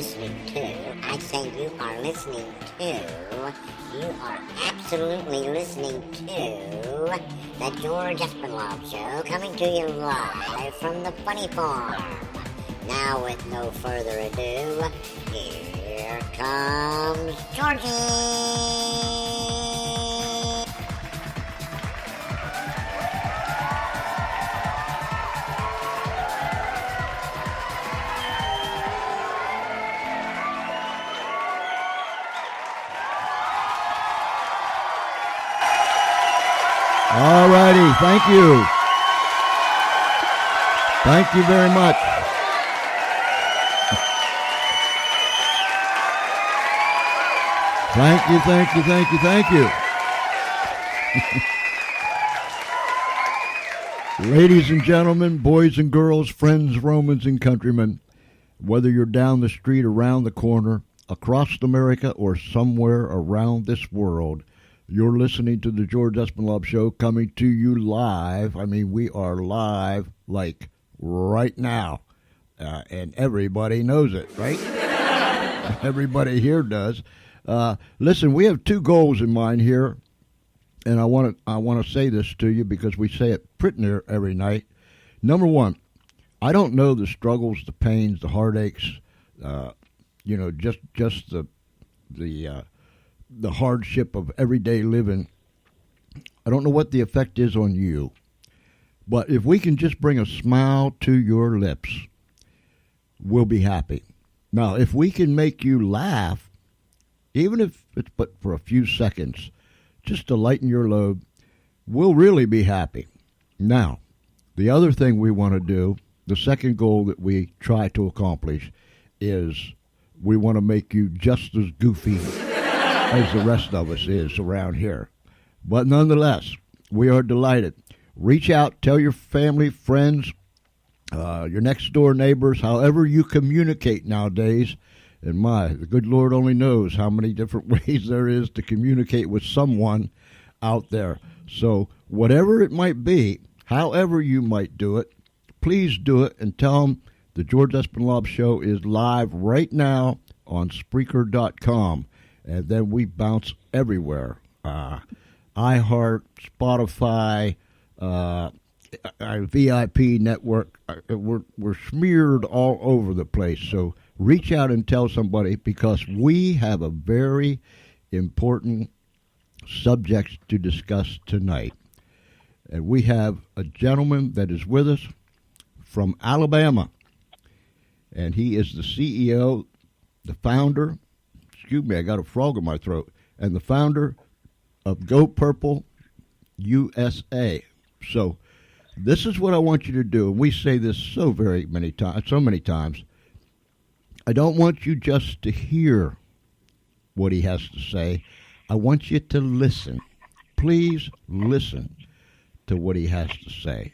listening to, I say you are listening to, you are absolutely listening to the George Espenlaub Show, coming to you live from the Funny Farm. Now, with no further ado, here comes Georgie! All righty, thank you. Thank you very much. Thank you, thank you, thank you, thank you. Ladies and gentlemen, boys and girls, friends, Romans, and countrymen, whether you're down the street, around the corner, across America, or somewhere around this world, you're listening to the George Espenlaub Show, coming to you live. I mean, we are live, like, right now. And everybody knows it, right? Everybody here does. Listen, we have two goals in mind here, and I want to say this to you because we say it pretty near every night. Number one, I don't know the struggles, the pains, the heartaches, just the hardship of everyday living. I don't know what the effect is on you, but if we can just bring a smile to your lips, we'll be happy. Now, if we can make you laugh, even if it's but for a few seconds, just to lighten your load, we'll really be happy. Now, the other thing we want to do, the second goal that we try to accomplish, is we want to make you just as goofy as the rest of us is around here. But nonetheless, we are delighted. Reach out, tell your family, friends, your next door neighbors, however you communicate nowadays. And the good Lord only knows how many different ways there is to communicate with someone out there. So whatever it might be, however you might do it, please do it and tell them the George Espenlaub Show is live right now on Spreaker.com. And then we bounce everywhere. iHeart, Spotify, VIP network. We're smeared all over the place. So reach out and tell somebody, because we have a very important subject to discuss tonight. And we have a gentleman that is with us from Alabama. And he is the CEO, the founder, excuse me, I got a frog in my throat, and the founder of Go Purple USA. So this is what I want you to do, and we say this so many times. I don't want you just to hear what he has to say. I want you to listen. Please listen to what he has to say.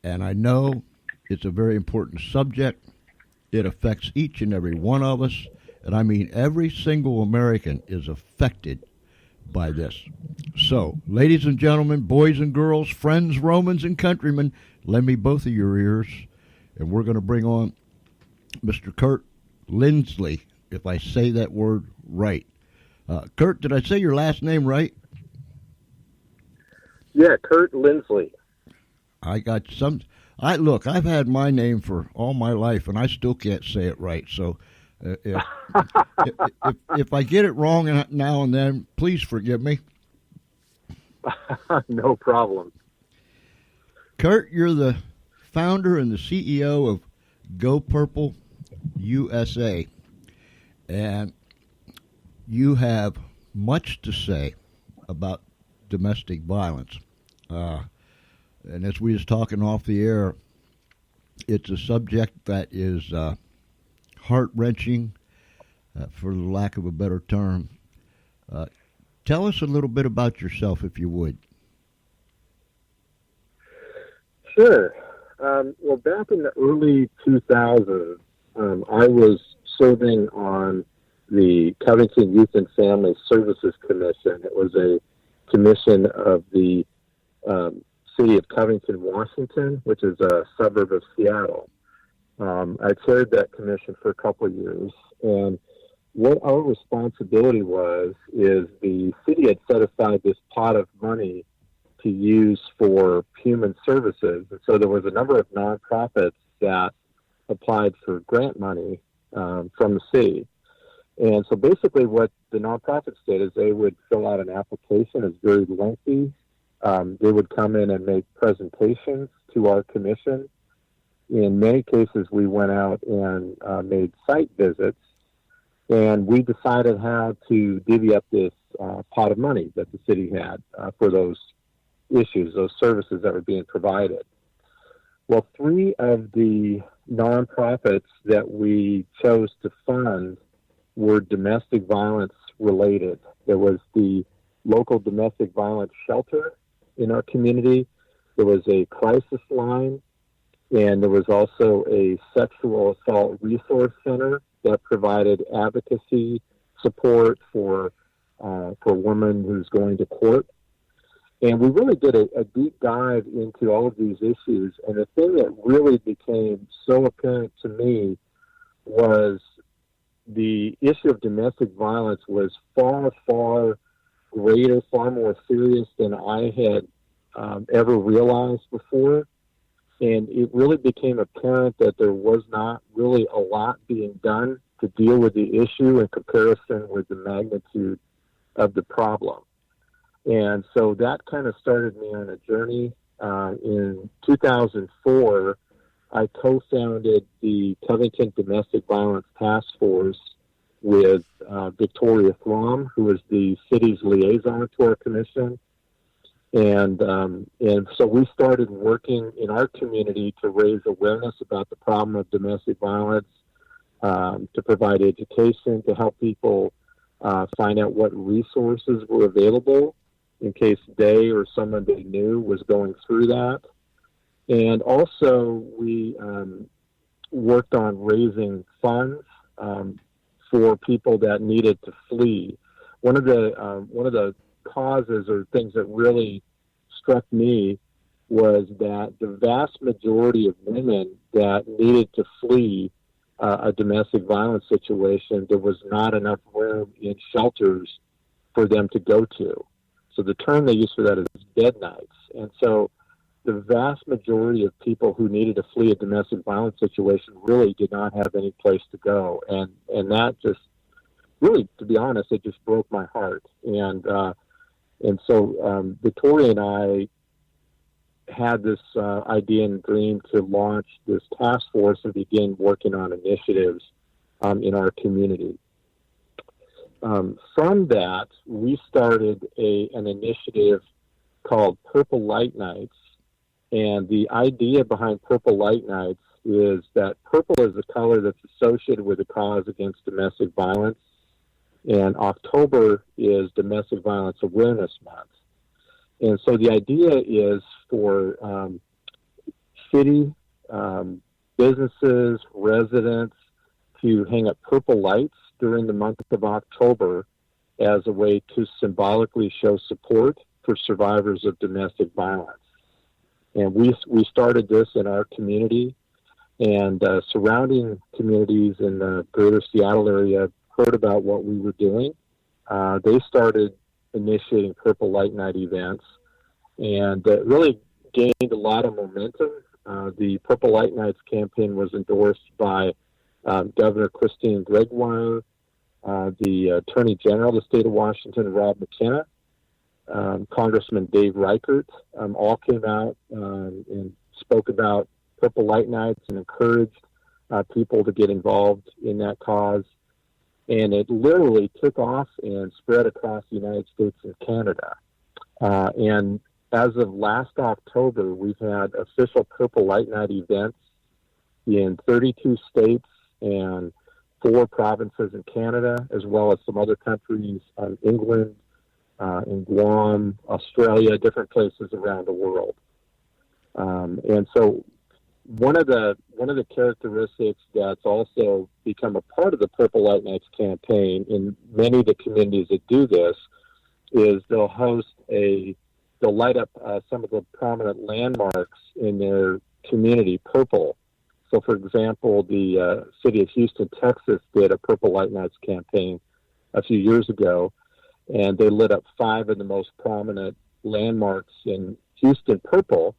And I know it's a very important subject. It affects each and every one of us. And I mean, every single American is affected by this. So, ladies and gentlemen, boys and girls, friends, Romans, and countrymen, lend me both of your ears, and we're going to bring on Mr. Curt Lindsley, if I say that word right. Curt, did I say your last name right? Yeah, Curt Lindsley. Look, I've had my name for all my life, and I still can't say it right, so... If I get it wrong now and then, please forgive me. No problem. Curt, you're the founder and the CEO of Go Purple USA, and you have much to say about domestic violence. And as we was talking off the air, it's a subject that is heart-wrenching, for the lack of a better term. Tell us a little bit about yourself, if you would. Sure. Well, back in the early 2000s, I was serving on the Covington Youth and Family Services Commission. It was a commission of the city of Covington, Washington, which is a suburb of Seattle. I chaired that commission for a couple of years, and what our responsibility was is the city had set aside this pot of money to use for human services. And so there was a number of nonprofits that applied for grant money from the city. And so basically what the nonprofits did is they would fill out an application. It's very lengthy. They would come in and make presentations to our commission. In many cases, we went out and made site visits, and we decided how to divvy up this pot of money that the city had for those issues, those services that were being provided. Well, 3 of the nonprofits that we chose to fund were domestic violence related. There was the local domestic violence shelter in our community. There was a crisis line, and there was also a sexual assault resource center that provided advocacy support for a woman who's going to court. And we really did a deep dive into all of these issues. And the thing that really became so apparent to me was the issue of domestic violence was far, far greater, far more serious than I had ever realized before. And it really became apparent that there was not really a lot being done to deal with the issue in comparison with the magnitude of the problem. And so that kind of started me on a journey. In 2004, I co-founded the Covington Domestic Violence Task Force with Victoria Throm, who is the city's liaison to our commission. And so we started working in our community to raise awareness about the problem of domestic violence, to provide education, to help people find out what resources were available in case they or someone they knew was going through that. And also we worked on raising funds for people that needed to flee. One of the causes or things that really struck me was that the vast majority of women that needed to flee a domestic violence situation, there was not enough room in shelters for them to go to. So the term they use for that is bed nights. And so the vast majority of people who needed to flee a domestic violence situation really did not have any place to go. And that just really, to be honest, it just broke my heart. And so Victoria and I had this idea and dream to launch this task force and begin working on initiatives in our community. From that, we started an initiative called Purple Light Nights. And the idea behind Purple Light Nights is that purple is a color that's associated with the cause against domestic violence. And October is Domestic Violence Awareness Month. And so the idea is for city, businesses, residents to hang up purple lights during the month of October as a way to symbolically show support for survivors of domestic violence. And we started this in our community, and surrounding communities in the greater Seattle area heard about what we were doing. They started initiating Purple Light Night events, and it really gained a lot of momentum. The Purple Light Nights campaign was endorsed by Governor Christine Gregoire, the Attorney General of the state of Washington, Rob McKenna, Congressman Dave Reichert, all came out and spoke about Purple Light Nights and encouraged people to get involved in that cause. And it literally took off and spread across the United States and Canada. And as of last October, we've had official Purple Light Night events in 32 states and 4 provinces in Canada, as well as some other countries, England, in Guam, Australia, different places around the world. And so one of the characteristics that's also become a part of the Purple Light Nights campaign in many of the communities that do this is they'll light up some of the prominent landmarks in their community purple. So, for example, the city of Houston, Texas, did a Purple Light Nights campaign a few years ago, and they lit up 5 of the most prominent landmarks in Houston purple.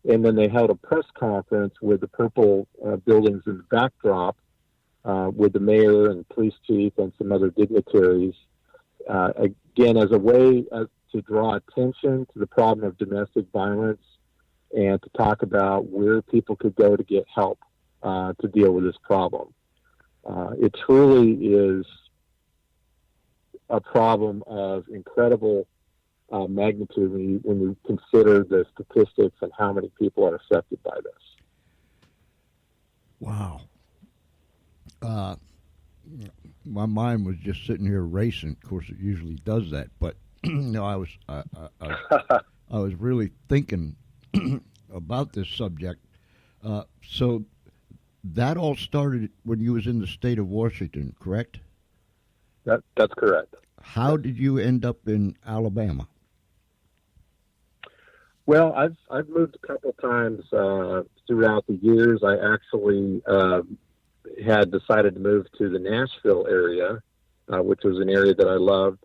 And then they held a press conference with the purple buildings in the backdrop, with the mayor and police chief and some other dignitaries, again, as a way to draw attention to the problem of domestic violence and to talk about where people could go to get help to deal with this problem. It truly is a problem of incredible magnitude when you consider the statistics and how many people are affected by this. Wow. My mind was just sitting here racing. Of course, it usually does that, but no, I was really thinking about this subject. So that all started when you was in the state of Washington, correct? That's correct. How did you end up in Alabama? Well, I've moved a couple times throughout the years. I actually had decided to move to the Nashville area, which was an area that I loved,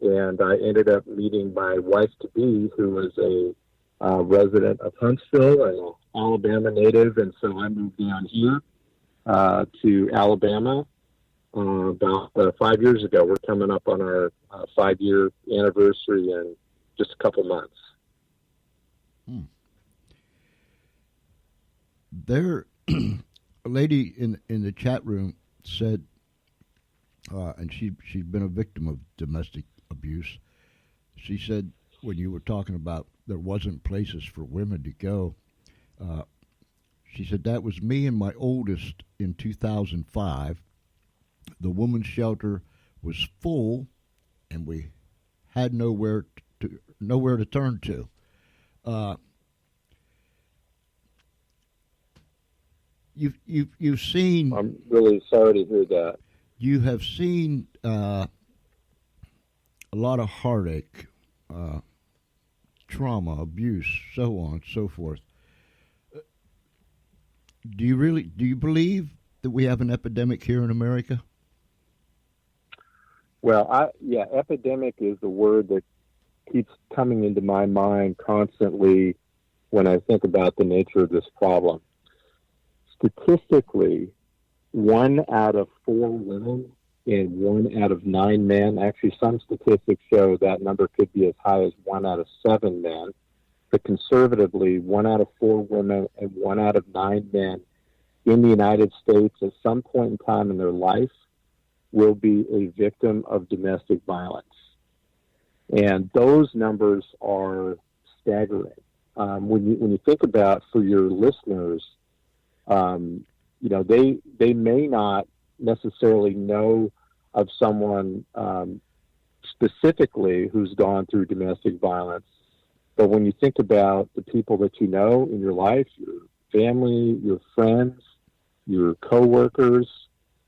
and I ended up meeting my wife-to-be, who was a resident of Huntsville, an Alabama native, and so I moved down here to Alabama about 5 years ago. We're coming up on our 5-year anniversary in just a couple months. There, a lady in the chat room said, and she'd been a victim of domestic abuse. She said when you were talking about there wasn't places for women to go, she said that was me and my oldest in 2005. The women's shelter was full, and we had nowhere to turn to. You've seen. I'm really sorry to hear that. You have seen a lot of heartache, trauma, abuse, so on and so forth. Do you believe that we have an epidemic here in America? Well, epidemic is the word that keeps coming into my mind constantly when I think about the nature of this problem. Statistically, 1 out of 4 women and 1 out of 9 men, actually some statistics show that number could be as high as 1 out of 7 men, but conservatively, 1 out of 4 women and 1 out of 9 men in the United States at some point in time in their life will be a victim of domestic violence. And those numbers are staggering. When you think about, for your listeners, they may not necessarily know of someone specifically who's gone through domestic violence. But when you think about the people that you know in your life, your family, your friends, your coworkers,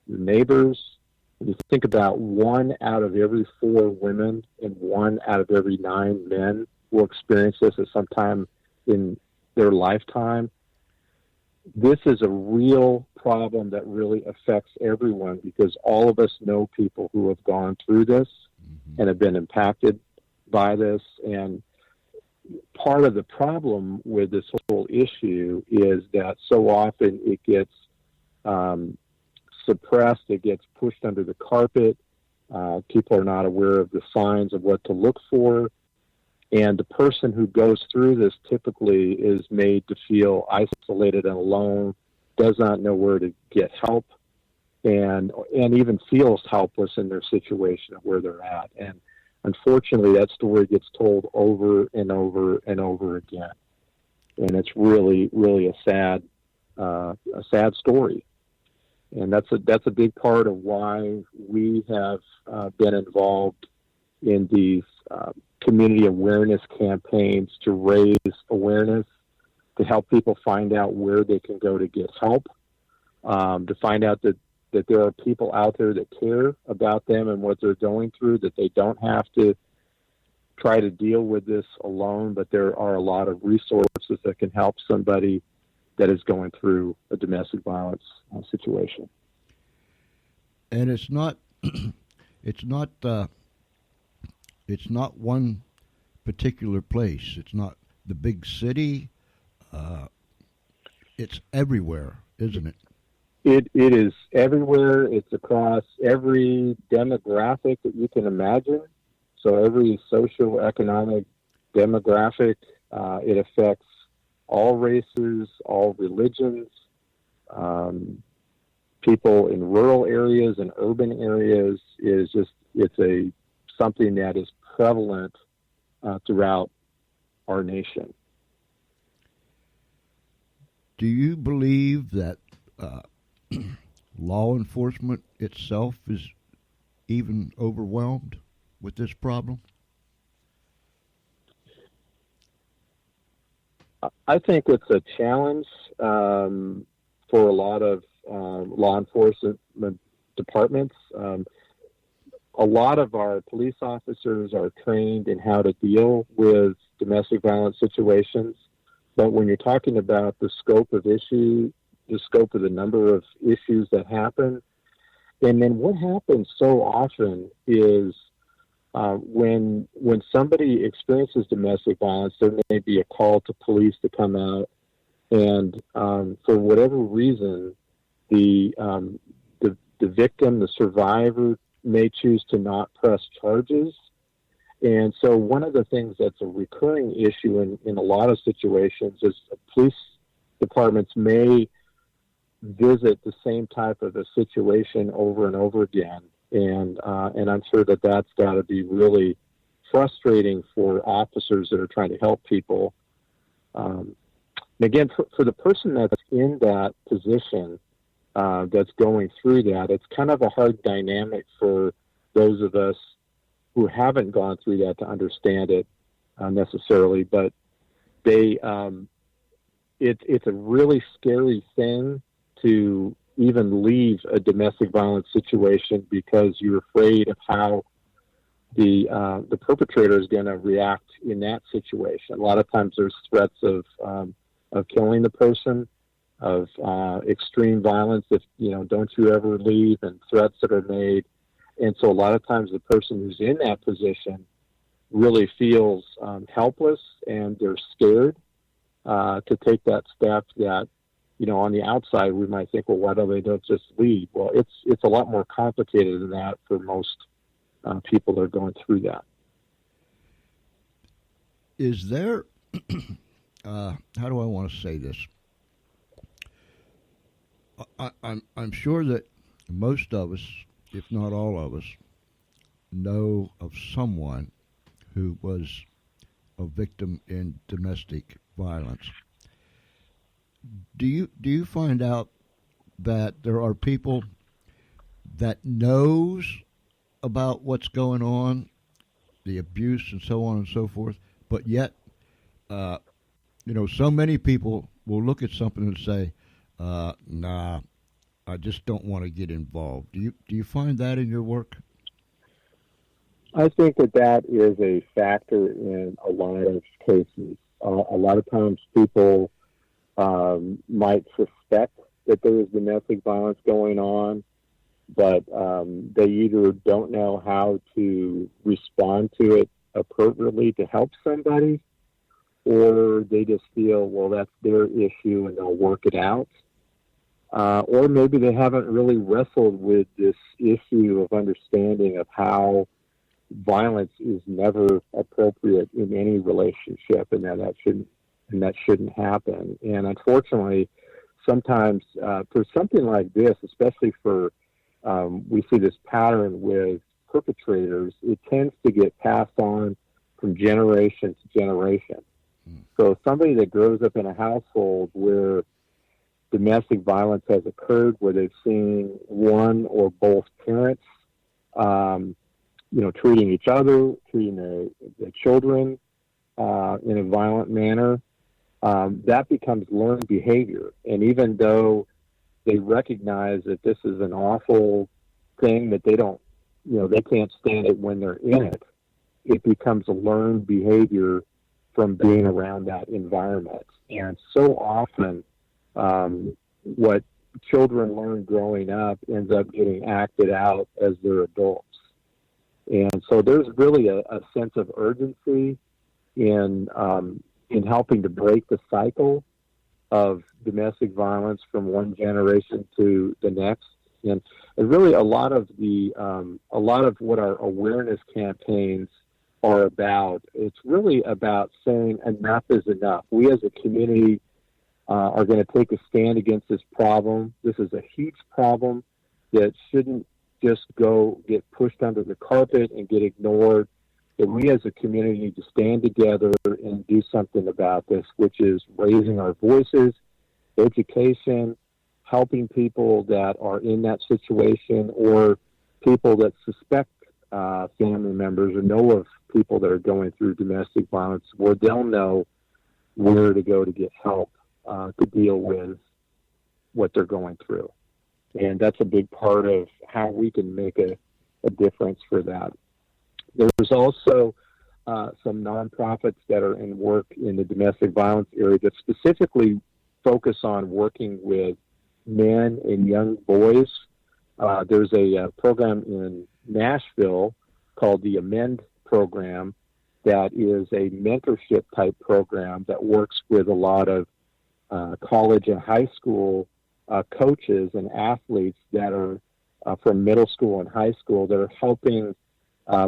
your neighbors, when you think about 1 out of every 4 women and 1 out of every 9 men will experience this at some time in their lifetime, this is a real problem that really affects everyone, because all of us know people who have gone through this and have been impacted by this. And part of the problem with this whole issue is that so often it gets suppressed, it gets pushed under the carpet. People are not aware of the signs of what to look for. And the person who goes through this typically is made to feel isolated and alone, does not know where to get help, and even feels helpless in their situation of where they're at. And unfortunately, that story gets told over and over and over again. And it's really, really a sad story. And that's a big part of why we have been involved in these community awareness campaigns to raise awareness, to help people find out where they can go to get help, to find out that there are people out there that care about them and what they're going through, that they don't have to try to deal with this alone, but there are a lot of resources that can help somebody that is going through a domestic violence situation. And it's not it's not one particular place. It's not the big city. It's everywhere, isn't it? It is everywhere. It's across every demographic that you can imagine. So every socioeconomic demographic. It affects all races, all religions, people in rural areas and urban areas. It's something that is prevalent throughout our nation. Do you believe that law enforcement itself is even overwhelmed with this problem? I think it's a challenge for a lot of law enforcement departments. A lot of our police officers are trained in how to deal with domestic violence situations. But when you're talking about the scope of issue, the scope of the number of issues that happen, and then what happens so often is when somebody experiences domestic violence, there may be a call to police to come out, and for whatever reason, the victim, the survivor, may choose to not press charges. And so one of the things that's a recurring issue in a lot of situations is police departments may visit the same type of a situation over and over again. And I'm sure that that's got to be really frustrating for officers that are trying to help people. And again, for the person that's in that position, that's going through that, it's kind of a hard dynamic for those of us who haven't gone through that to understand it necessarily. But it's a really scary thing to even leave a domestic violence situation because you're afraid of how the perpetrator is going to react in that situation. A lot of times there's threats of killing the person, of extreme violence, if don't you ever leave, and threats that are made. And so a lot of times the person who's in that position really feels helpless, and they're scared to take that step that, on the outside we might think, well, why don't they just leave? Well, it's a lot more complicated than that for most people that are going through that. Is there, how do I want to say this? I'm sure that most of us, if not all of us, know of someone who was a victim in domestic violence. Do you find out that there are people that knows about what's going on, the abuse and so on and so forth, but yet, so many people will look at something and say, nah, I just don't want to get involved. Do you find that in your work? I think that is a factor in a lot of cases. A lot of times people might suspect that there is domestic violence going on, but they either don't know how to respond to it appropriately to help somebody, or they just feel, well, that's their issue and they'll work it out. Or maybe they haven't really wrestled with this issue of understanding of how violence is never appropriate in any relationship, and that shouldn't happen. And unfortunately, sometimes for something like this, especially for we see this pattern with perpetrators, it tends to get passed on from generation to generation. So somebody that grows up in a household where domestic violence has occurred, where they've seen one or both parents, treating each other, treating their children in a violent manner, that becomes learned behavior. And even though they recognize that this is an awful thing, that they don't, they can't stand it when they're in it, it becomes a learned behavior from being around that environment. And so often what children learn growing up ends up getting acted out as they're adults. And so there's really a sense of urgency in helping to break the cycle of domestic violence from one generation to the next. And really a lot of what our awareness campaigns are about, it's really about saying enough is enough. We as a community are going to take a stand against this problem. This is a huge problem that shouldn't just get pushed under the carpet and get ignored. That we as a community need to stand together and do something about this, which is raising our voices, education, helping people that are in that situation or people that suspect family members or know of people that are going through domestic violence, where they'll know where to go to get help to deal with what they're going through. And that's a big part of how we can make a difference for that. There's also some nonprofits that are in work in the domestic violence area that specifically focus on working with men and young boys. There's a program in Nashville called the Amend program that is a mentorship type program that works with a lot of college and high school coaches and athletes that are from middle school and high school that are helping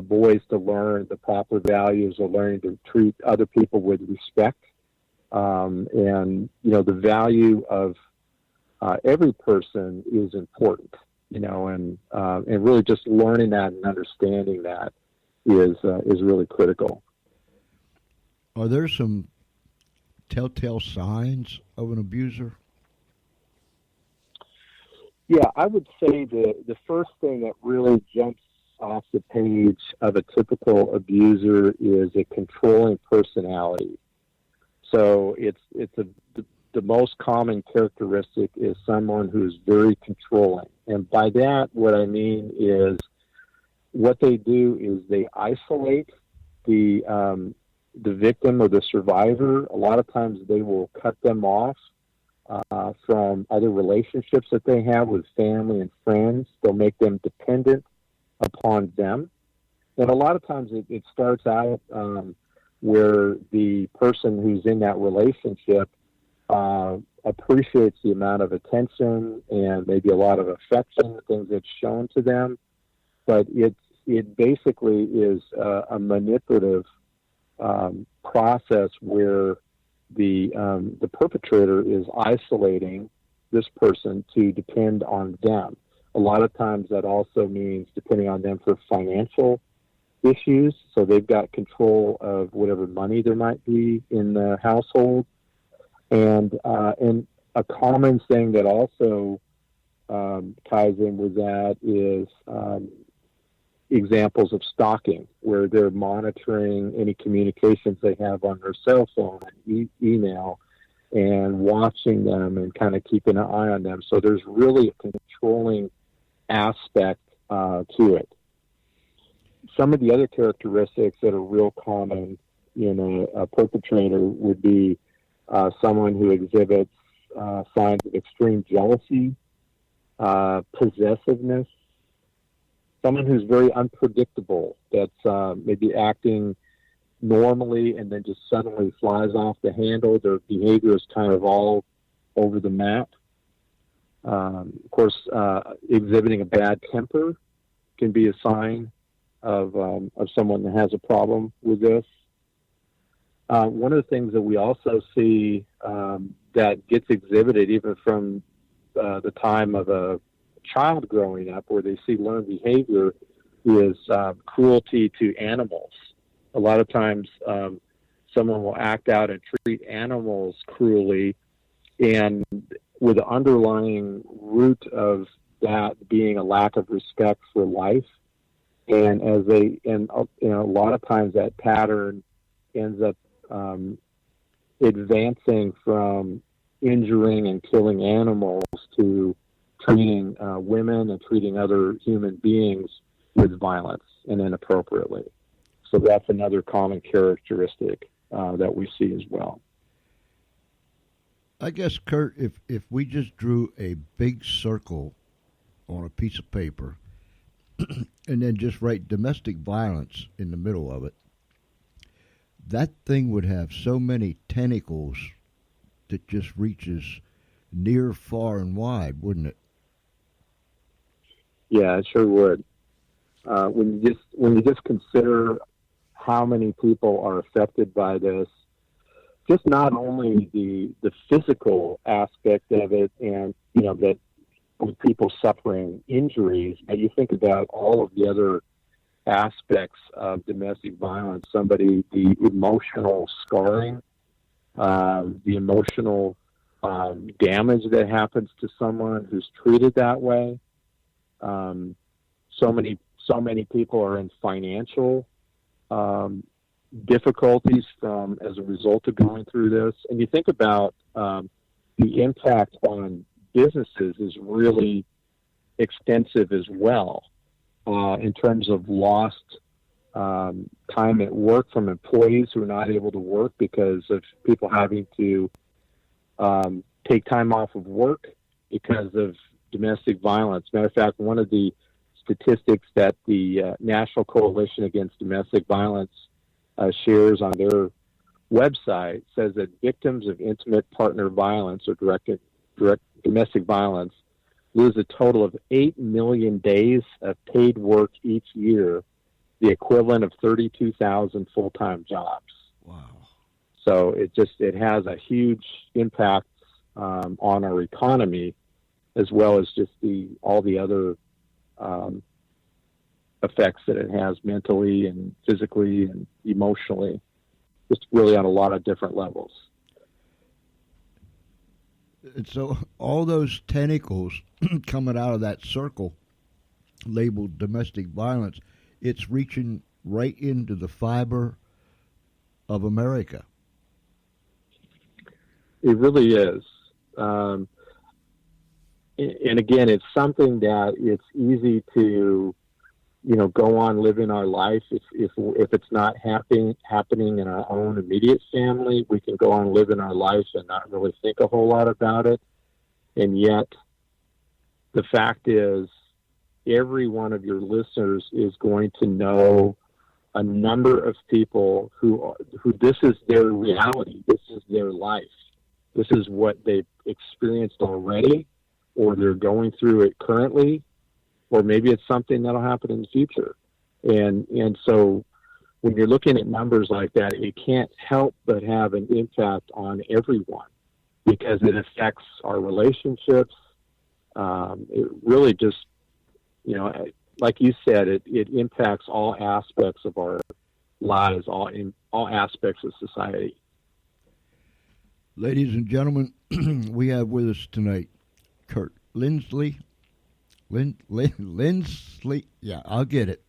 boys to learn the proper values of learning to treat other people with respect. And, the value of every person is important, and really just learning that and understanding that is really critical. Are there some telltale signs of an abuser? Yeah, I would say the first thing that really jumps off the page of a typical abuser is a controlling personality. So the most common characteristic is someone who's very controlling. And by that, what I mean is what they do is they isolate the victim or the survivor. A lot of times they will cut them off from other relationships that they have with family and friends. They'll make them dependent upon them. And a lot of times it starts out where the person who's in that relationship appreciates the amount of attention and maybe a lot of affection, things that's shown to them. But it basically is a manipulative process where the perpetrator is isolating this person to depend on them. A lot of times that also means depending on them for financial issues. So they've got control of whatever money there might be in the household. And a common thing that also ties in with that is examples of stalking, where they're monitoring any communications they have on their cell phone and email and watching them and kind of keeping an eye on them. So there's really a controlling aspect to it. Some of the other characteristics that are real common in a perpetrator would be someone who exhibits signs of extreme jealousy, possessiveness, someone who's very unpredictable, that's maybe acting normally and then just suddenly flies off the handle. Their behavior is kind of all over the map. Of course, exhibiting a bad temper can be a sign of someone that has a problem with this. One of the things that we also see that gets exhibited even from the time of a child growing up, where they see learned behavior, is cruelty to animals. A lot of times someone will act out and treat animals cruelly, and with the underlying root of that being a lack of respect for life. And a lot of times that pattern ends up advancing from injuring and killing animals to treating women and treating other human beings with violence and inappropriately. So that's another common characteristic that we see as well. I guess, Curt, if we just drew a big circle on a piece of paper and then just write domestic violence in the middle of it, that thing would have so many tentacles that just reaches near, far, and wide, wouldn't it? Yeah, it sure would. When you just consider how many people are affected by this, just not only the physical aspect of it, and that with people suffering injuries, but you think about all of the other aspects of domestic violence. The emotional scarring, the emotional damage that happens to someone who's treated that way. So many people are in financial difficulties as a result of going through this. And you think about the impact on businesses is really extensive as well, in terms of lost time at work from employees who are not able to work because of people having to take time off of work because of domestic violence. Matter of fact, one of the statistics that the National Coalition Against Domestic Violence shares on their website says that victims of intimate partner violence or direct domestic violence lose a total of 8 million days of paid work each year, the equivalent of 32,000 full-time jobs. Wow. So it has a huge impact on our economy, as well as just all the other effects that it has mentally and physically and emotionally, just really on a lot of different levels. And so all those tentacles coming out of that circle labeled domestic violence, it's reaching right into the fiber of America. It really is. And again, it's something that it's easy to, go on living our life. If it's not happening in our own immediate family, we can go on living our life and not really think a whole lot about it. And yet, the fact is, every one of your listeners is going to know a number of people who this is their reality. This is their life. This is what they've experienced already, or they're going through it currently, or maybe it's something that'll happen in the future. And so when you're looking at numbers like that, it can't help but have an impact on everyone because it affects our relationships. It really just, like you said, it impacts all aspects of our lives, all aspects of society. Ladies and gentlemen, we have with us tonight Curt Lindsley. Lindsley. Yeah, I'll get it.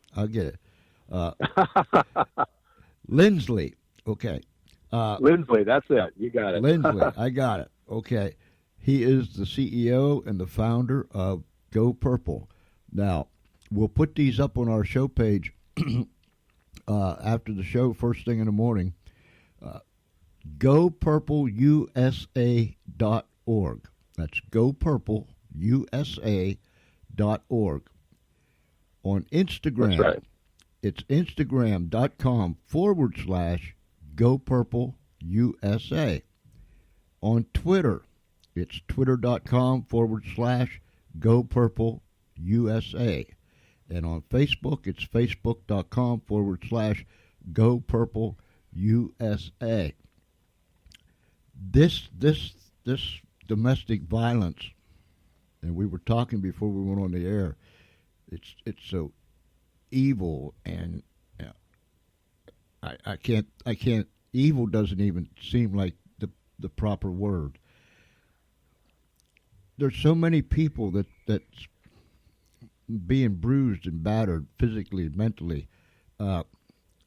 Lindsley. Okay. Lindsley, that's it. You got it. Lindsley, I got it. Okay. He is the CEO and the founder of Go Purple. Now, we'll put these up on our show page after the show, first thing in the morning. GoPurpleUSA.org. That's GoPurpleUSA.org. On Instagram, that's right. It's Instagram.com/GoPurpleUSA. On Twitter, it's Twitter.com/GoPurpleUSA. And on Facebook, it's Facebook.com/GoPurpleUSA. This domestic violence, and we were talking before we went on the air, it's so evil, and I can't evil doesn't even seem like the proper word. There's so many people that's being bruised and battered physically and mentally, and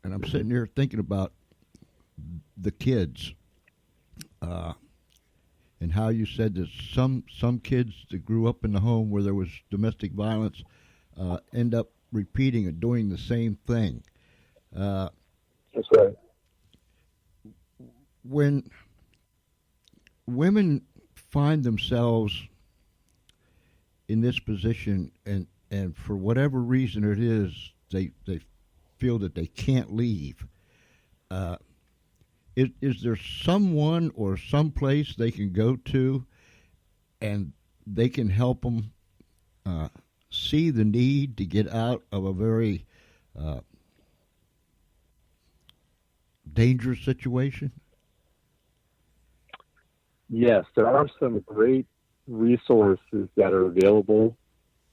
I'm sitting here thinking about the kids, and how you said that some kids that grew up in the home where there was domestic violence end up repeating and doing the same thing. That's right. When women find themselves in this position, and for whatever reason it is, they feel that they can't leave. Is there someone or some place they can go to, and they can help them see the need to get out of a very dangerous situation? Yes, there are some great resources that are available,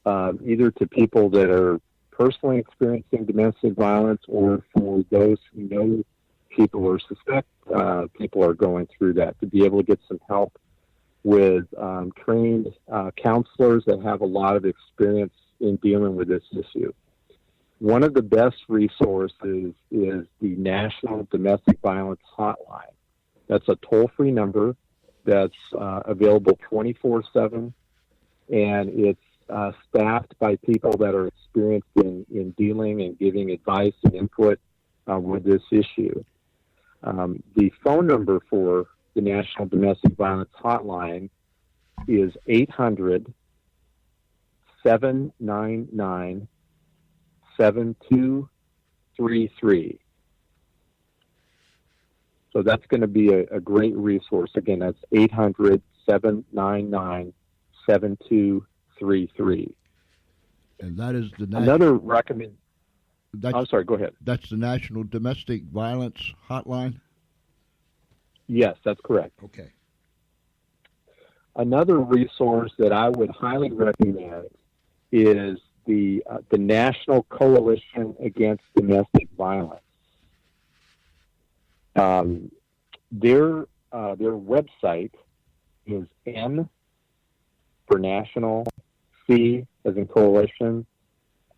either to people that are personally experiencing domestic violence or for those who know people or suspect people are going through that, to be able to get some help with trained counselors that have a lot of experience in dealing with this issue. One of the best resources is the National Domestic Violence Hotline. That's a toll-free number that's available 24/7, and it's staffed by people that are experienced in dealing and giving advice and input with this issue. The phone number for the National Domestic Violence Hotline is 800-799-7233. So that's going to be a great resource. Again, that's 800-799-7233. And that is the another recommend. I'm sorry. Go ahead. That's the National Domestic Violence Hotline. Yes, that's correct. Okay. Another resource that I would highly recommend is the National Coalition Against Domestic Violence. Their website is N for national, C as in coalition,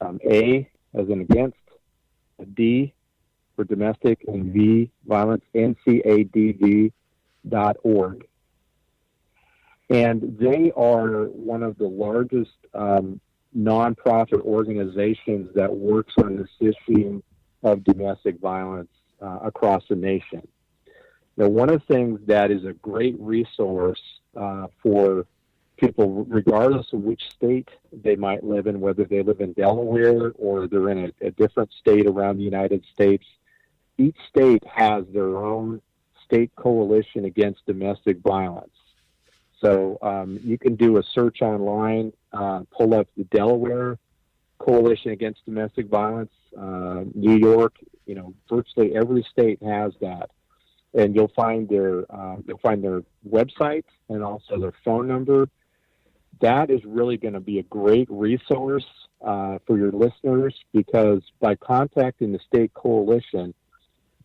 A as in against, D for domestic, and V violence, NCADV.org. And they are one of the largest nonprofit organizations that works on this issue of domestic violence across the nation. Now, one of the things that is a great resource for people, regardless of which state they might live in, whether they live in Delaware or they're in a different state around the United States, each state has their own state coalition against domestic violence. So you can do a search online, pull up the Delaware Coalition Against Domestic Violence, New York, virtually every state has that. And you'll find their website and also their phone number. That is really going to be a great resource for your listeners, because by contacting the state coalition,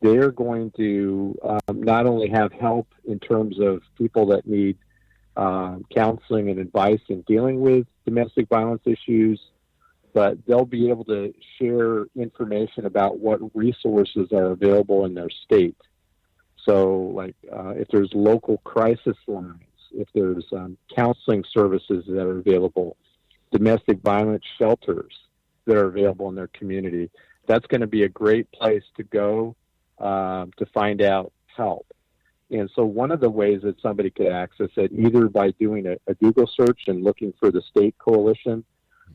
they're going to not only have help in terms of people that need counseling and advice in dealing with domestic violence issues, but they'll be able to share information about what resources are available in their state. So, if there's local crisis lines, if there's counseling services that are available, domestic violence shelters that are available in their community, that's going to be a great place to go to find out help. And so one of the ways that somebody could access it, either by doing a Google search and looking for the State Coalition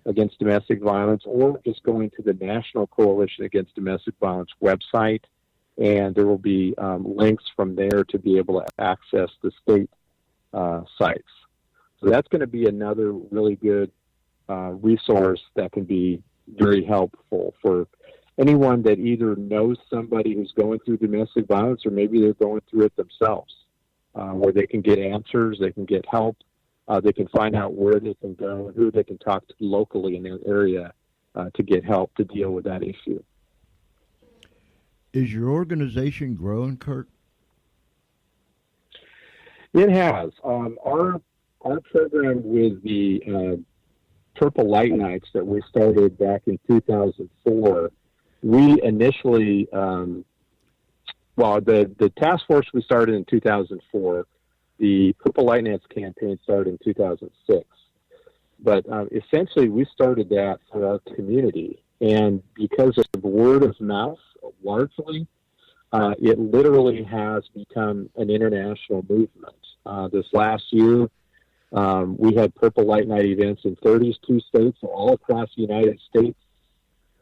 Against Domestic Violence, or just going to the National Coalition Against Domestic Violence website, and there will be links from there to be able to access the state sites. So that's going to be another really good resource that can be very helpful for anyone that either knows somebody who's going through domestic violence, or maybe they're going through it themselves, where they can get answers, they can get help, they can find out where they can go and who they can talk to locally in their area to get help to deal with that issue. Is your organization growing, Curt? It has. Our program with the Purple Light Nights that we started back in 2004, we initially, the task force we started in 2004, the Purple Light Nights campaign started in 2006. But essentially, we started that for our community. And because of word of mouth, largely, it literally has become an international movement. This last year, We had Purple Light Night events in 32 states, all across the United States,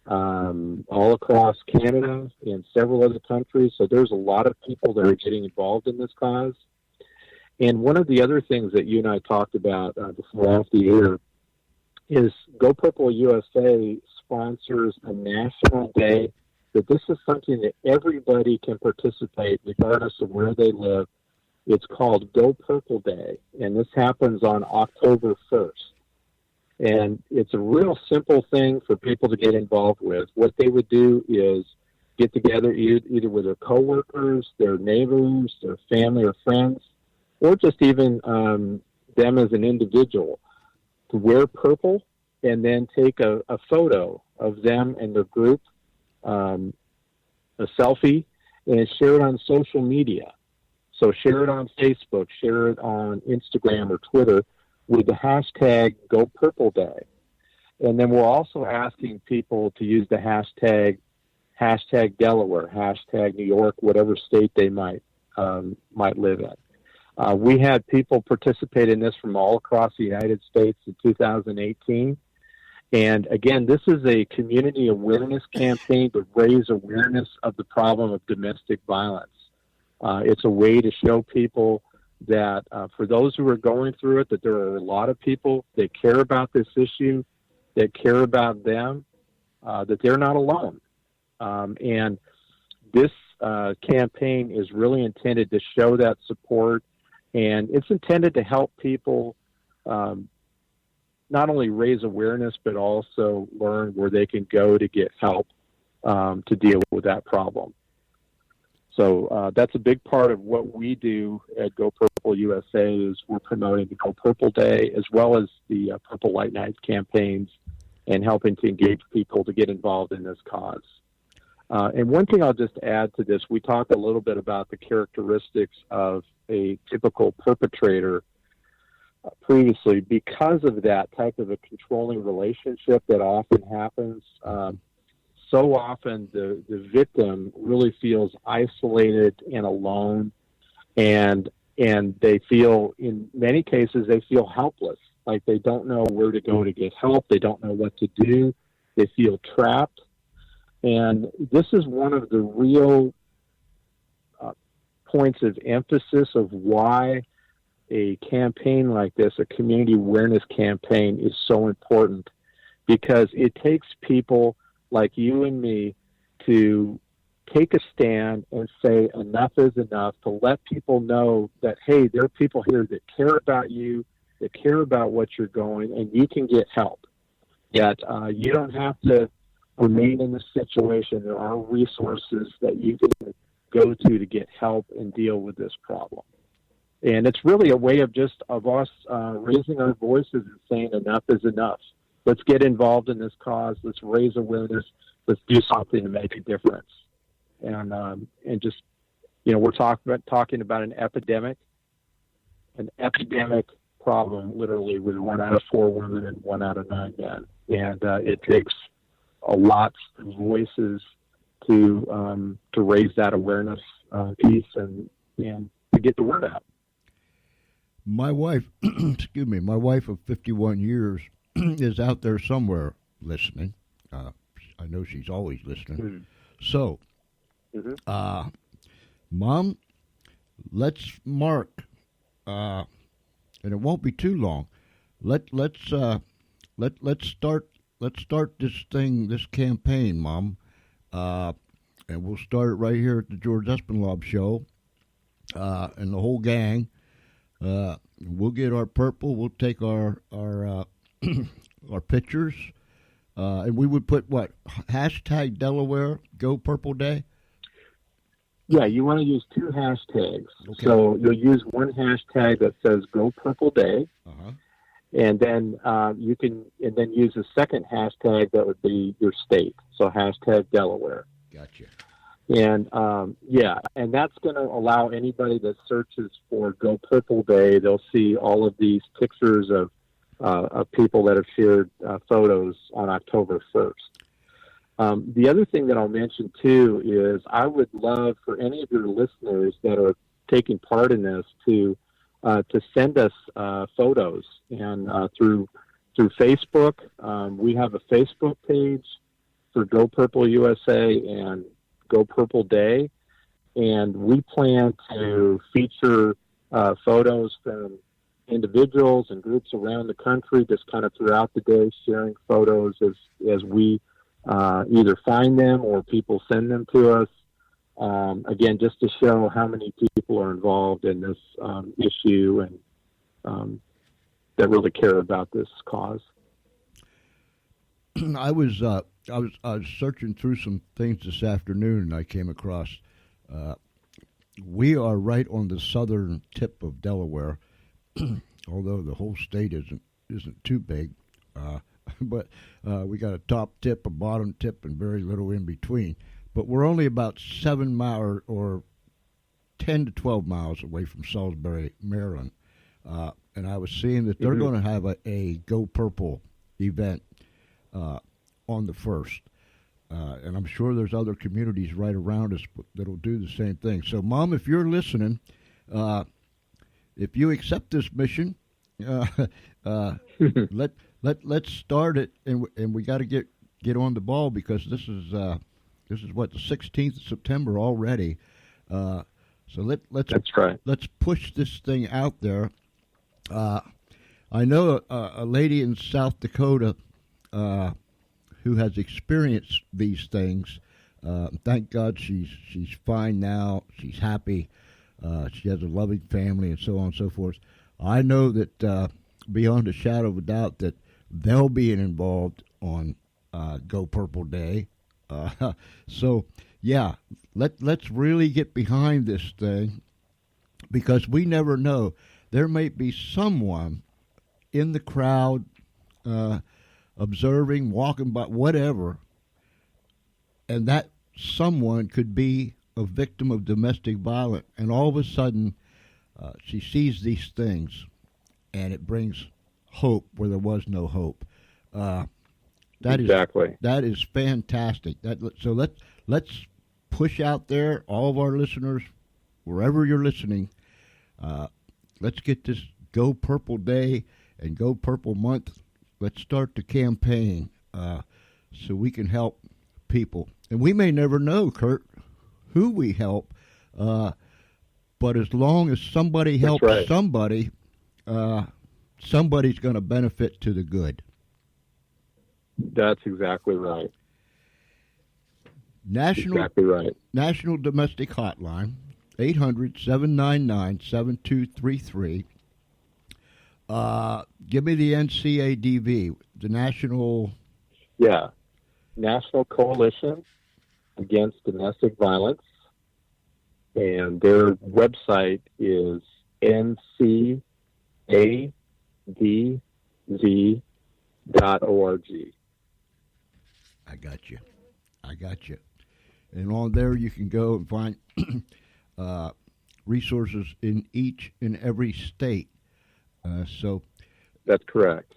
all across Canada and several other countries. So there's a lot of people that are getting involved in this cause. And one of the other things that you and I talked about before off the air is Go Purple USA sponsors a national day that this is something that everybody can participate regardless of where they live. It's called Go Purple Day, and this happens on October 1st. And it's a real simple thing for people to get involved with. What they would do is get together either with their coworkers, their neighbors, their family or friends, or just even them as an individual, to wear purple and then take a photo of them and their group, a selfie, and share it on social media. So share it on Facebook, share it on Instagram or Twitter with the hashtag Go Purple Day. And then we're also asking people to use the hashtag Delaware, hashtag New York, whatever state they might live in. We had people participate in this from all across the United States in 2018. And again, this is a community awareness campaign to raise awareness of the problem of domestic violence. It's a way to show people that for those who are going through it, that there are a lot of people that care about this issue, that care about them, that they're not alone. And this campaign is really intended to show that support, and it's intended to help people not only raise awareness, but also learn where they can go to get help to deal with that problem. So that's a big part of what we do at Go Purple USA is we're promoting the Go Purple Day as well as the Purple Light Night campaigns and helping to engage people to get involved in this cause. And one thing I'll just add to this, we talked a little bit about the characteristics of a typical perpetrator previously. Because of that type of a controlling relationship that often happens, so often the victim really feels isolated and alone, and they feel, in many cases, they feel helpless, like they don't know where to go to get help, they don't know what to do, they feel trapped. And this is one of the real points of emphasis of why a campaign like this, a community awareness campaign, is so important, because it takes people like you and me to take a stand and say enough is enough, to let people know that, hey, there are people here that care about you, that care about what you're going, and you can get help. That you don't have to remain in this situation. There are resources that you can go to get help and deal with this problem. And it's really a way of us raising our voices and saying enough is enough. Let's get involved in this cause. Let's raise awareness. Let's do something to make a difference. And just, we're talking about an epidemic problem, literally, with 1 out of 4 women and 1 out of 9 men. And it takes a lot of voices to raise that awareness piece and to get the word out. My wife, my wife of 51 years is out there somewhere listening. I know she's always listening. Mm-hmm. So, Mom, let's mark, and it won't be too long. Let's start this campaign, Mom, and we'll start it right here at the George Espenlaub Show, and the whole gang. We'll get our purple. We'll take our our pictures, and we would put what hashtag Delaware Go Purple Day. Yeah, you want to use 2 hashtags. Okay. So you'll use one hashtag that says Go Purple Day, and then you can use a second hashtag that would be your state. So hashtag Delaware. Gotcha. And and that's going to allow anybody that searches for Go Purple Day, they'll see all of these pictures of people that have shared photos on October 1st. The other thing that I'll mention too is I would love for any of your listeners that are taking part in this to to send us photos. And through Facebook, we have a Facebook page for Go Purple USA and Go Purple Day. And we plan to feature photos from individuals and groups around the country, just kind of throughout the day, sharing photos as we either find them or people send them to us. Again, just to show how many people are involved in this issue and that really care about this cause. I was searching through some things this afternoon, and I came across. We are right on the southern tip of Delaware, although the whole state isn't too big. But we got a top tip, a bottom tip, and very little in between. But we're only about 7 miles or 10 to 12 miles away from Salisbury, Maryland. And I was seeing that they're going to have a Go Purple event on the 1st. And I'm sure there's other communities right around us that'll do the same thing. So, Mom, if you're listening, if you accept this mission, let's start it, and we got to get on the ball, because this is what, the 16th of September already. So That's right. Let's push this thing out there. I know a lady in South Dakota who has experienced these things. Thank God she's fine now. She's happy. She has a loving family, and so on and so forth. I know that beyond a shadow of a doubt that they'll be involved on Go Purple Day. So, yeah, let's really get behind this thing, because we never know. There may be someone in the crowd observing, walking by, whatever, and that someone could be a victim of domestic violence, and all of a sudden she sees these things, and it brings hope where there was no hope. Exactly. That is fantastic. So let's push out there, all of our listeners, wherever you're listening. Let's get this Go Purple Day and Go Purple Month. Let's start the campaign so we can help people. And we may never know, Curt, who we help, but as long as somebody helps somebody, somebody's going to benefit to the good. That's exactly right. National Domestic Hotline, 800-799-7233. Give me the NCADV, the National... Yeah, National Coalition Against Domestic Violence. And their website is ncadv.org. I got you. And on there you can go and find resources in each and every state. So that's correct.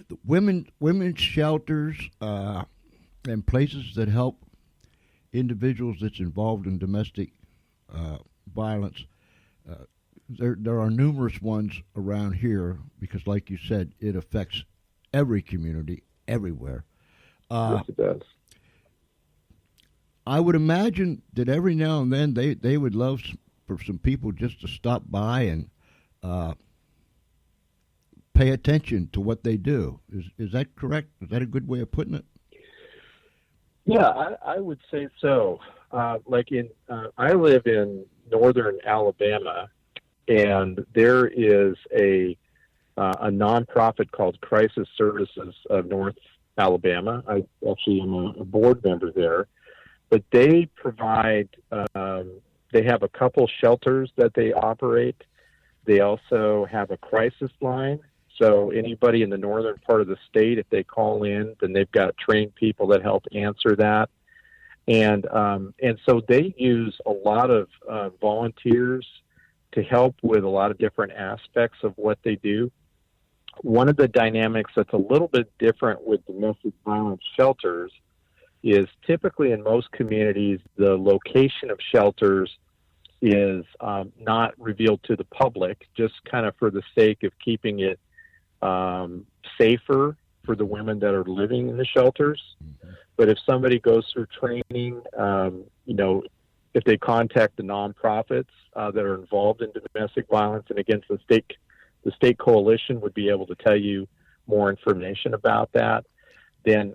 The women's shelters and places that help individuals that's involved in domestic violence. There are numerous ones around here, because, like you said, it affects every community, everywhere. Yes, it does. I would imagine that every now and then they would love for some people just to stop by and pay attention to what they do. Is that correct? Is that a good way of putting it? Yeah, I would say so. I live in northern Alabama, and there is a nonprofit called Crisis Services of North Alabama. I actually am a board member there, but they provide. They have a couple shelters that they operate. They also have a crisis line. So anybody in the northern part of the state, if they call in, then they've got trained people that help answer that. And so they use a lot of volunteers to help with a lot of different aspects of what they do. One of the dynamics that's a little bit different with domestic violence shelters is typically in most communities, the location of shelters is not revealed to the public, just kind of for the sake of keeping it safer for the women that are living in the shelters. Mm-hmm. But if somebody goes through training, if they contact the nonprofits that are involved in domestic violence, and again, the state coalition would be able to tell you more information about that. Then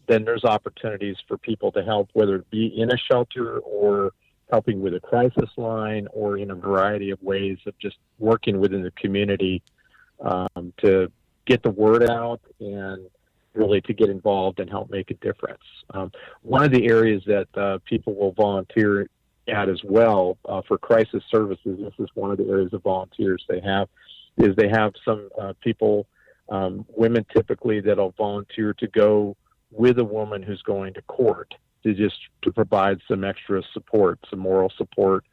there's opportunities for people to help, whether it be in a shelter or helping with a crisis line, or in a variety of ways of just working within the community to get the word out and really to get involved and help make a difference. One of the areas that people will volunteer at as well for crisis services, this is one of the areas of volunteers they have, is they have some people, women typically, that'll volunteer to go with a woman who's going to court to provide some extra support, some moral support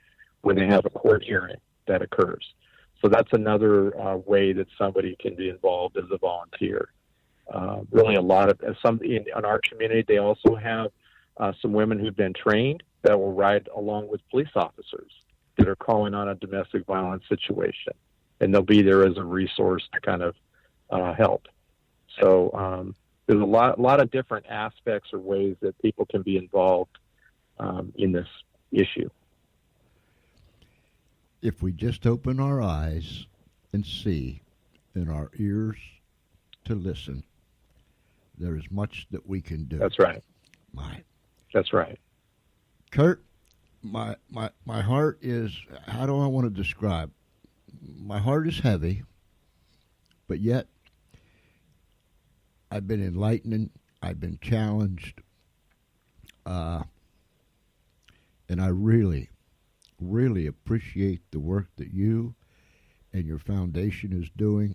when they have a court hearing that occurs. So that's another way that somebody can be involved as a volunteer. Really, a lot of in our community, they also have some women who've been trained that will ride along with police officers that are calling on a domestic violence situation, and they'll be there as a resource to kind of help. So there's a lot of different aspects or ways that people can be involved in this issue. If we just open our eyes and see, and our ears to listen, there is much that we can do. That's right. That's right. Curt, my heart is, how do I want to describe? My heart is heavy, but yet I've been enlightened, I've been challenged, and I really, really appreciate the work that you and your foundation is doing.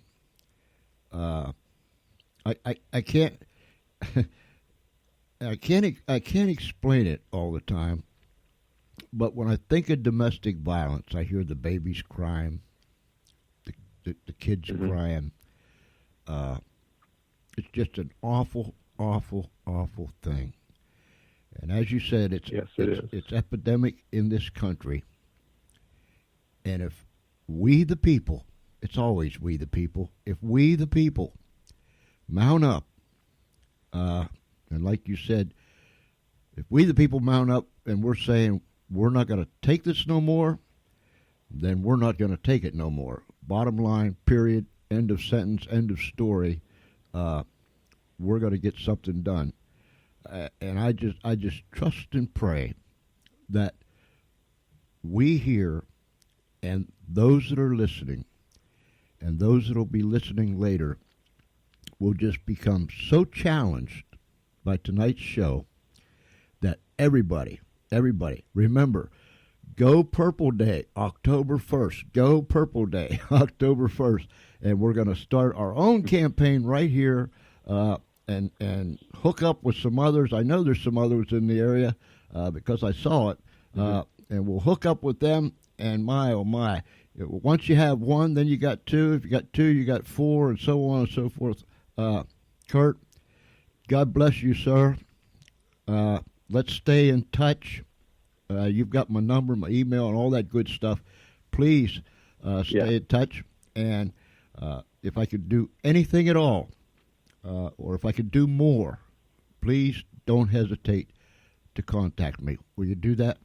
I can't I can't explain it all the time, but when I think of domestic violence, I hear the babies crying, the kids mm-hmm. crying. It's just an awful, awful, awful thing. And as you said, it's epidemic in this country. And if we the people, it's always we the people, if we the people mount up, and like you said, if we the people mount up and we're saying we're not going to take this no more, then we're not going to take it no more. Bottom line, period, end of sentence, end of story. We're going to get something done. And I just trust and pray that we here and those that are listening and those that will be listening later will just become so challenged by tonight's show that everybody, remember, Go Purple Day, October 1st. Go Purple Day, October 1st. And we're going to start our own campaign right here and hook up with some others. I know there's some others in the area because I saw it. And we'll hook up with them. And my, oh my, once you have one, then you got two. If you got two, you got four, and so on and so forth. Curt, God bless you, sir. Let's stay in touch. You've got my number, my email, and all that good stuff. Please stay in touch. And if I could do anything at all, or if I could do more, please don't hesitate to contact me. Will you do that?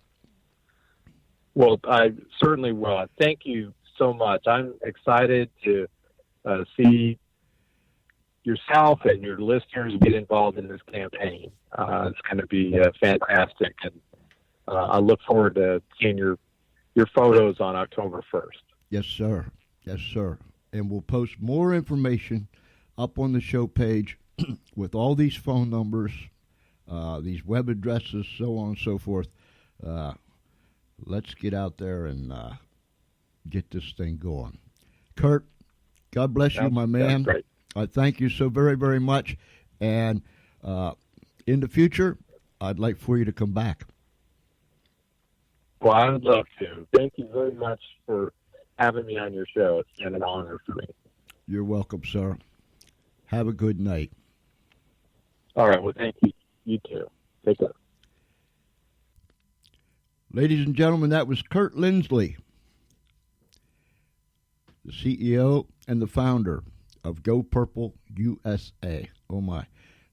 Well, I certainly will. Thank you so much. I'm excited to see yourself and your listeners get involved in this campaign. It's going to be fantastic, and I look forward to seeing your photos on October 1st. Yes, sir. Yes, sir. And we'll post more information up on the show page with all these phone numbers, these web addresses, so on and so forth. Let's get out there and get this thing going. Curt, God bless you, my man. That's great. I thank you so very, very much. And in the future, I'd like for you to come back. Well, I would love to. Thank you very much for having me on your show. It's been an honor for me. You're welcome, sir. Have a good night. All right. Well, thank you. You too. Take care. Ladies and gentlemen, that was Curt Lindsley, the CEO and the founder of Go Purple USA. Oh my,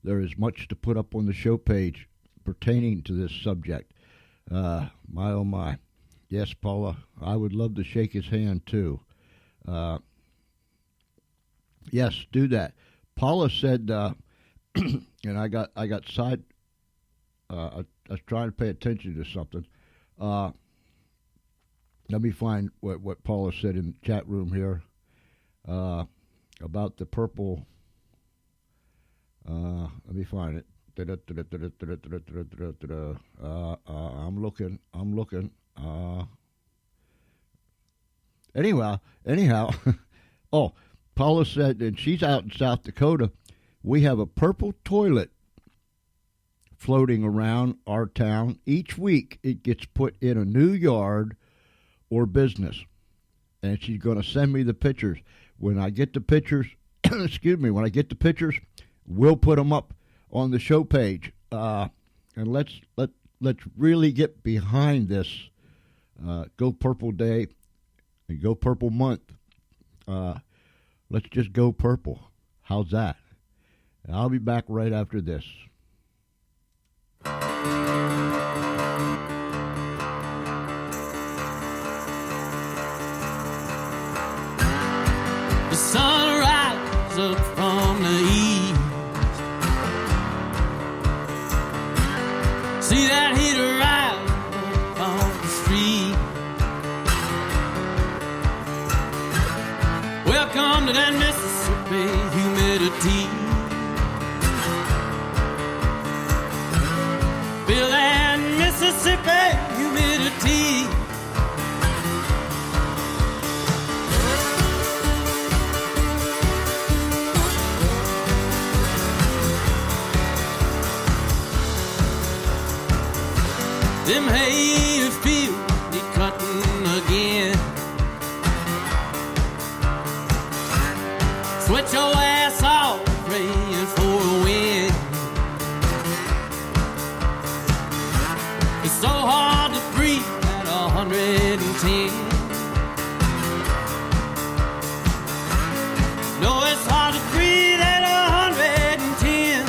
there is much to put up on the show page pertaining to this subject. My oh my. Yes, Paula, I would love to shake his hand too. Yes, do that. Paula said, and I got side. I was trying to pay attention to something. Let me find what Paula said in the chat room here about the purple. Let me find it. I'm looking. Anyhow. Oh, Paula said, and she's out in South Dakota, we have a purple toilet floating around our town. Each week it gets put in a new yard or business. And she's going to send me the pictures. When I get the pictures, when I get the pictures, we'll put them up on the show page. And let's really get behind this Go Purple Day and Go Purple Month. Let's just go purple. How's that? And I'll be back right after this. The sun rises up from the east. See that heat rise up on the street. Welcome to that Mississippi humidity. Feel that Mississippi humidity. Them hay fields need cutting again. Sweat your ass off, praying for a win. It's so hard to breathe at 110. No, it's hard to breathe at 110.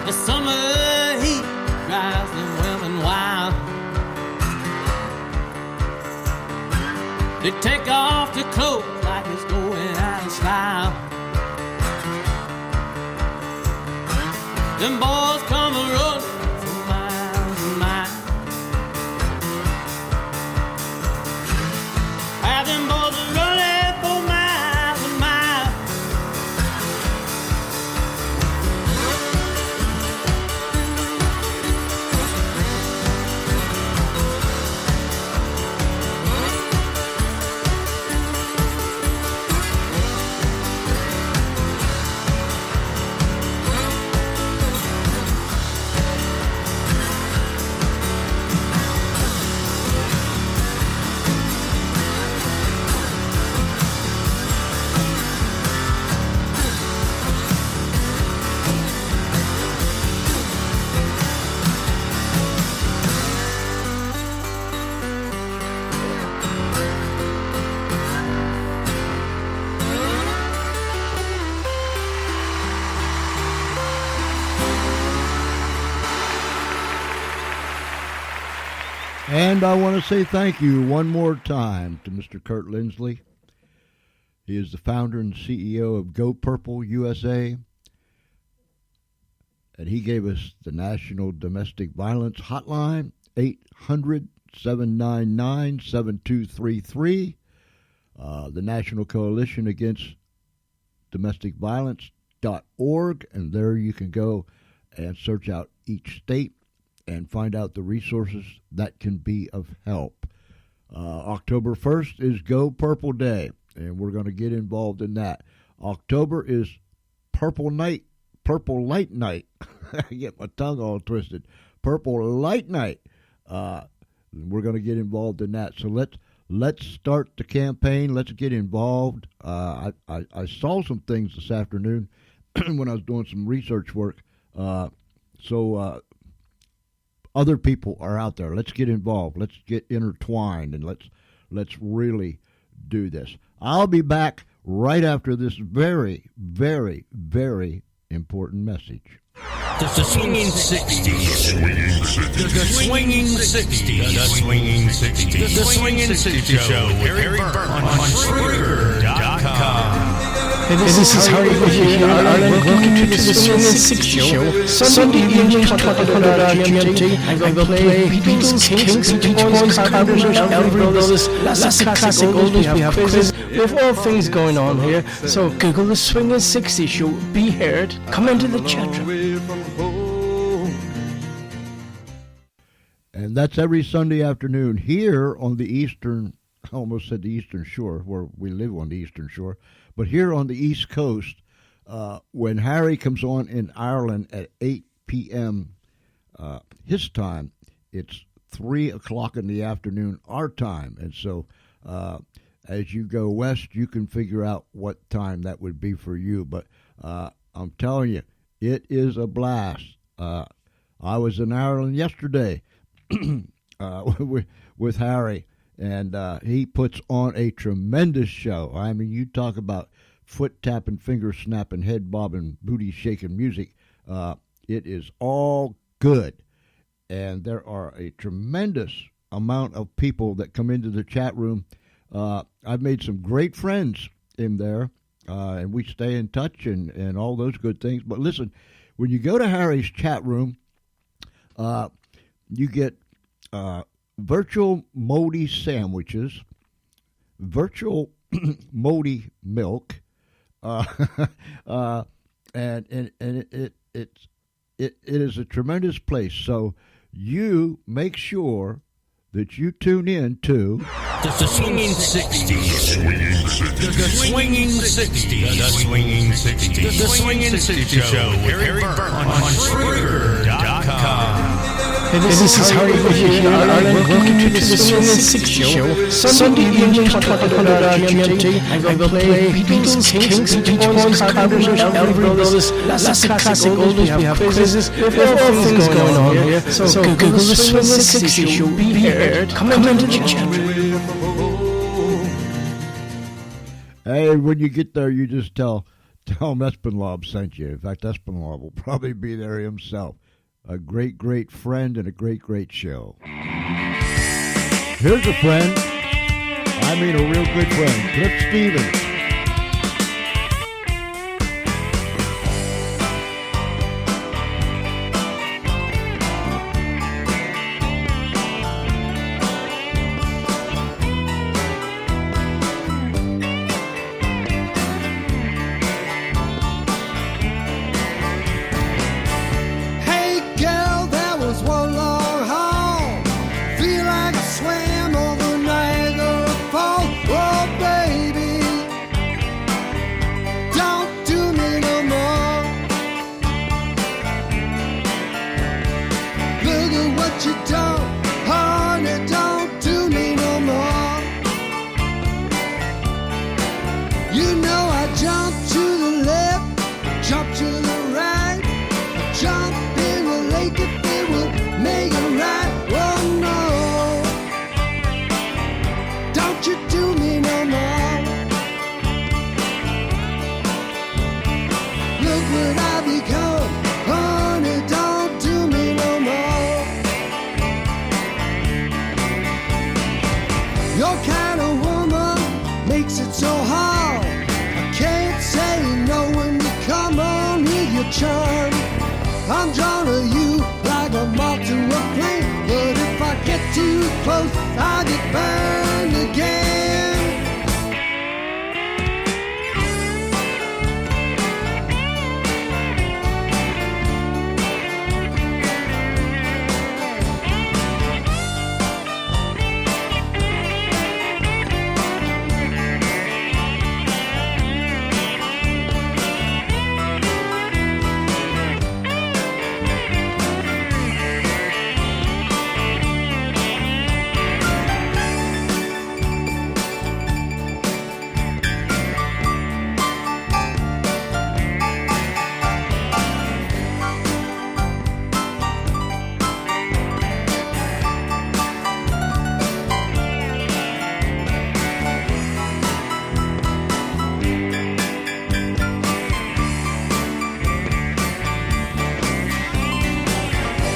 The summer heat drives the women wild. They take off their clothes like it's going out of style. Them boys come a rolling for miles and miles. Have them boys a rolling for miles and miles. And I want to say thank you one more time to Mr. Curt Lindsley. He is the founder and CEO of Go Purple USA. And he gave us the National Domestic Violence Hotline, 800-799-7233. The National Coalition Against Domestic Violence.org. And there you can go and search out each state and find out the resources that can be of help. October 1st is Go Purple Day, and we're going to get involved in that. October is Purple Light Night. I get my tongue all twisted. Purple Light Night. We're going to get involved in that. So let's start the campaign. Let's get involved. I saw some things this afternoon when I was doing some research work. Other people are out there. Let's get involved. Let's get intertwined, and let's really do this. I'll be back right after this very, very, very important message. The swinging 60s. The swinging 60s. The swinging 60s. The swinging 60s show with Harry Burton on Trigger.com. This is Harry here, Ireland. Welcome to the Swinging 60 Show. Sunday evening, 2000 GMT. I will play Beatles, Kings, Beach Boys, Carpenters, Elvis Brothers, lots of classic oldies. We have quizzes. We have all things going on here. So Google the Swinging 60 Show. Be heard. Come into the chat room. And that's every Sunday afternoon here on the Eastern, I almost said the Eastern Shore, where we live on the Eastern Shore. But here on the East Coast, when Harry comes on in Ireland at 8 p.m. His time, it's 3 o'clock in the afternoon our time. And so as you go west, you can figure out what time that would be for you. But I'm telling you, it is a blast. I was in Ireland yesterday with Harry. And he puts on a tremendous show. I mean, you talk about foot-tapping, finger-snapping, head-bobbing, booty-shaking music. It is all good. And there are a tremendous amount of people that come into the chat room. I've made some great friends in there, and we stay in touch and all those good things. But listen, when you go to Harry's chat room, you get virtual moldy sandwiches, virtual moldy milk, and it is a tremendous place. So you make sure that you tune in to the swinging 60s. The swinging 60s. The swinging 60s. The swinging 60s show with Harry Burton on Trigger.com. This is Harry here, Ireland. Welcome to the Swinging 60 Show. Sunday evening, 2000 GMT. I will play Beatles, Kings, Beach Boys, Carpenters, Elvis Brothers, lots of classic oldies. We have quizzes. We have all things going on here. So Google the Swinging 60 Show. Be heard. Come into the chat room. Hey, when you get there, you just tell Espenlaub sent you. In fact, Espenlaub will probably be there himself. A great, great friend and a great, great show. Here's a friend. I mean a real good friend. Cliff Stevens. What I become, honey, don't do me no more.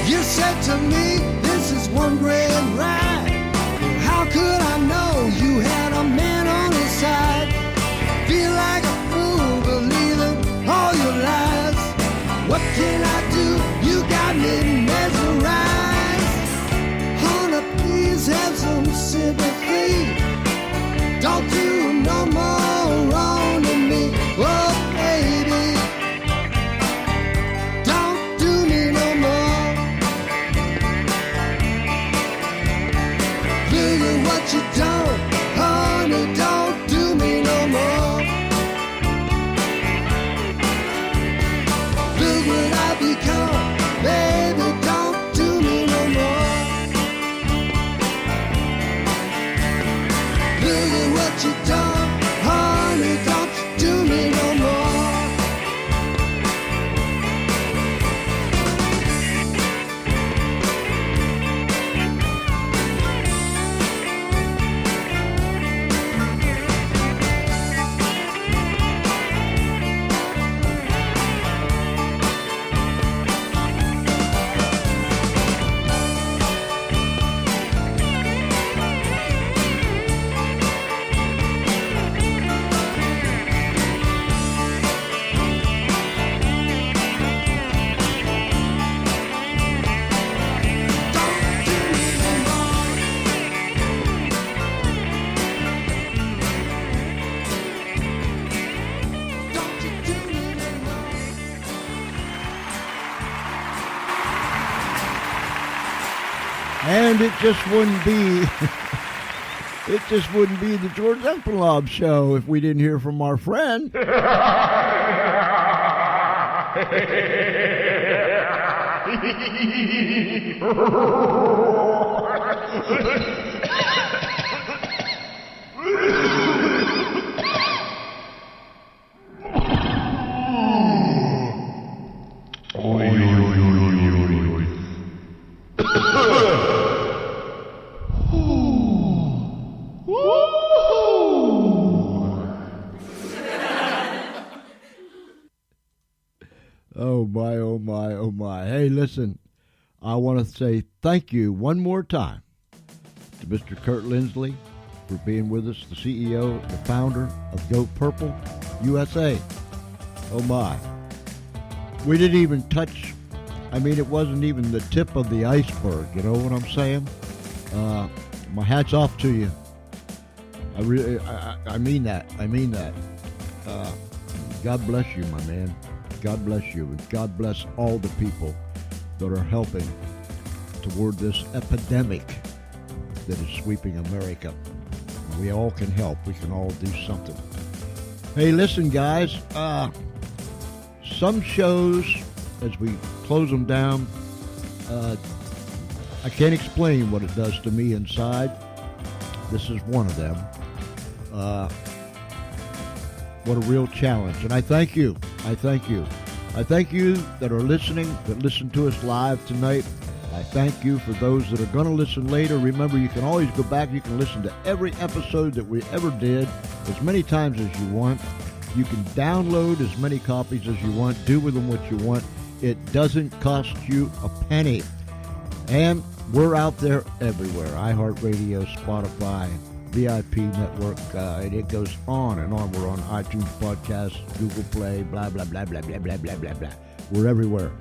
You said to me, this is one great ride. How could I know you had a man on his side? Feel like a fool believing all your lies. What can I do? You got me mesmerized. Honey, please have some sympathy. Don't do no more wrong to me. Oh, baby, don't do me no more. Look at what you done. Honey, don't do me no more. Look what I become. Baby, don't do me no more. Look at what you done. Honey, don't do me no more. And it just wouldn't be the George Espenlaub show if we didn't hear from our friend. Oh my, oh my, oh my. Hey, listen, I want to say thank you one more time to Mr. Curt Lindsley for being with us, the CEO, the founder of Go Purple USA. Oh my. We didn't even touch, it wasn't even the tip of the iceberg, you know what I'm saying? My hat's off to you. I mean that. God bless you, my man. God bless you, and God bless all the people that are helping toward this epidemic that is sweeping America. We all can help. We can all do something. Hey, listen, guys. Some shows, as we close them down, I can't explain what it does to me inside. This is one of them. What a real challenge. And I thank you. I thank you that are listening, that listen to us live tonight. I thank you for those that are going to listen later. Remember, you can always go back. You can listen to every episode that we ever did as many times as you want. You can download as many copies as you want. Do with them what you want. It doesn't cost you a penny. And we're out there everywhere. iHeartRadio, Spotify, VIP Network, and it goes on and on. We're on iTunes Podcasts, Google Play, blah, blah, blah, blah, blah, blah, blah, blah, blah. We're everywhere.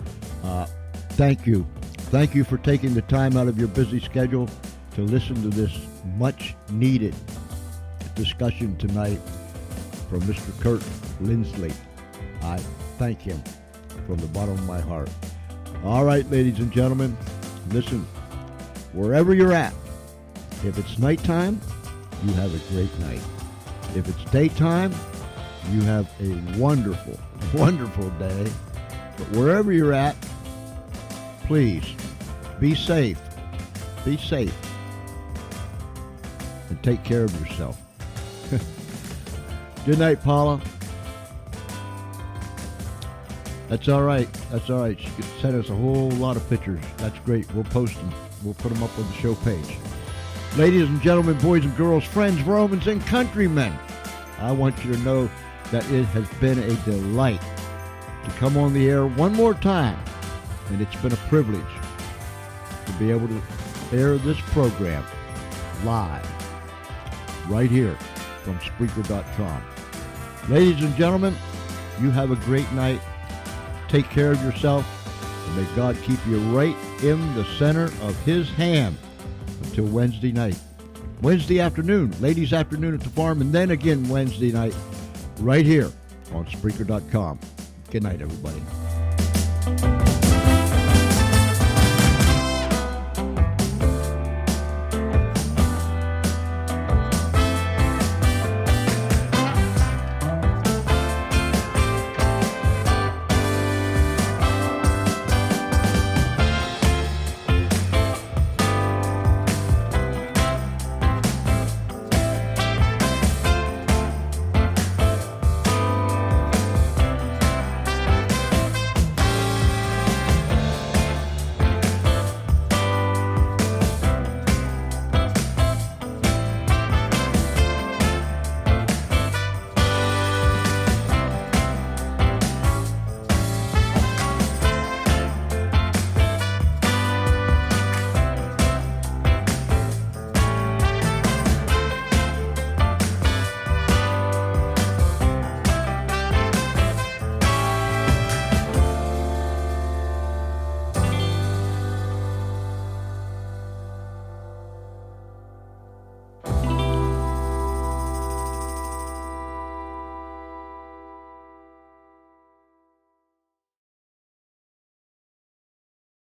Thank you. Thank you for taking the time out of your busy schedule to listen to this much-needed discussion tonight from Mr. Curt Lindsley. I thank him from the bottom of my heart. All right, ladies and gentlemen, listen, wherever you're at, if it's nighttime, you have a great night. If it's daytime, you have a wonderful, wonderful day. But wherever you're at, please be safe. Be safe. And take care of yourself. Good night, Paula. That's all right. That's all right. She sent us a whole lot of pictures. That's great. We'll post them. We'll put them up on the show page. Ladies and gentlemen, boys and girls, friends, Romans, and countrymen, I want you to know that it has been a delight to come on the air one more time, and it's been a privilege to be able to air this program live right here from Spreaker.com. Ladies and gentlemen, you have a great night. Take care of yourself, and may God keep you right in the center of His hand until Wednesday night. Wednesday afternoon, ladies' afternoon at the farm, and then again Wednesday night right here on Spreaker.com. Good night, everybody.